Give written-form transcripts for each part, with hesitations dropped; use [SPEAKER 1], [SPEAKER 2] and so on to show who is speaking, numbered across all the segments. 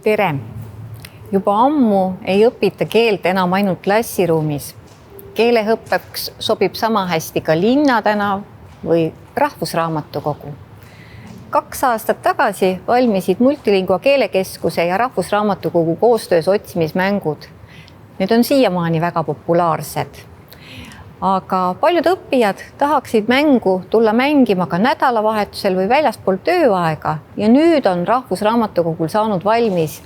[SPEAKER 1] Tere! Juba ammu ei õpita keelt enam ainult klassiruumis. Keeleõppeks sobib sama hästi ka linnatänav või rahvusraamatukogu. 2 aastat tagasi valmisid Multilingua keelekeskuse ja rahvusraamatukogu koostöös otsimismängud. Need on siiamaani väga populaarsed. Aga paljud õppijad tahaksid mängu tulla mängima ka nädalavahetusel või väljaspool tööaega ja nüüd on rahvusraamatukogul saanud valmis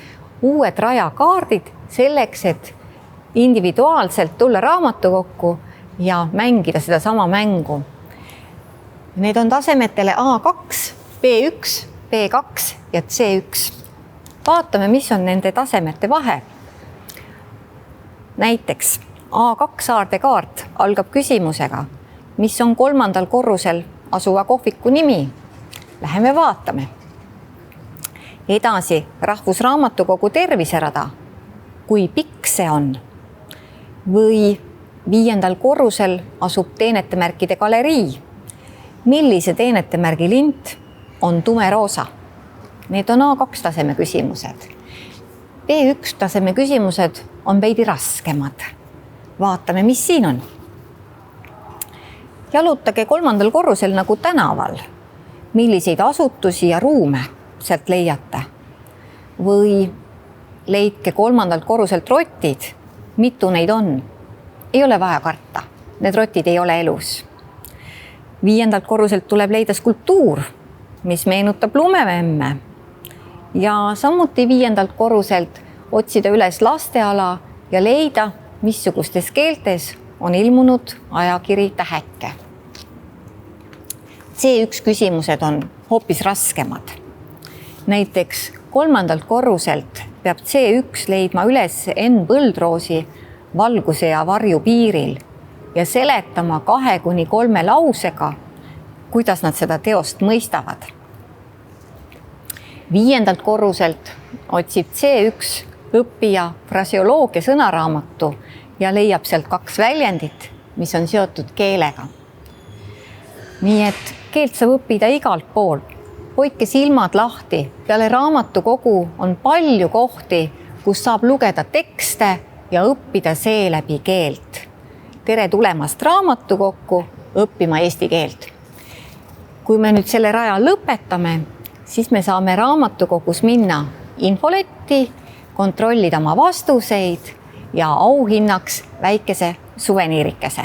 [SPEAKER 1] uued rajakaardid selleks, et individuaalselt tulla raamatukokku ja mängida seda sama mängu. Need on tasemetele A2, B1, B2 ja C1. Vaatame, mis on nende tasemete vahe. Näiteks A2 saardekaart algab küsimusega, mis on 3. korrusel asuva kohviku nimi. Läheme vaatame. Edasi rahvusraamatukogu terviserada. Kui pikk see on? Või 5. korrusel asub teenetemärkide galerii. Millise teenetemärgi lint on tumeroosa? Need on A2 taseme küsimused. B1 taseme küsimused on veidi raskemad. Vaatame, mis siin on. Jalutage 3. korrusel nagu tänaval. Milliseid asutusi ja ruume sealt leiate? Või leidke 3. korruselt rotid. Mitu neid on? Ei ole vaja karta. Need rotid ei ole elus. 5. korruselt tuleb leida skulptuur, mis meenutab lumememme. Ja samuti 5. korruselt otsida üles lasteala ja leida, missugustes keeltes on ilmunud ajakiri Täheke. C1 küsimused on hoopis raskemad. Näiteks 3. korruselt peab C1 leidma üles N. Põldroosi Valguse ja varju piiril ja seletama 2-3 lausega, kuidas nad seda teost mõistavad. 5. korruselt otsib C1 õppija fraseoloogia sõnaraamatu ja leiab sealt 2 väljendit, mis on seotud keelega. Nii et keelt saab õppida igalt pool. Hoidke silmad lahti. Peale raamatukogu on palju kohti, kus saab lugeda tekste ja õppida seeläbi keelt. Tere tulemast raamatukokku õppima eesti keelt. Kui me nüüd selle raja lõpetame, siis me saame raamatukogus minna infoletti, kontrollida oma vastuseid ja auhinnaks väikese suveniirikese.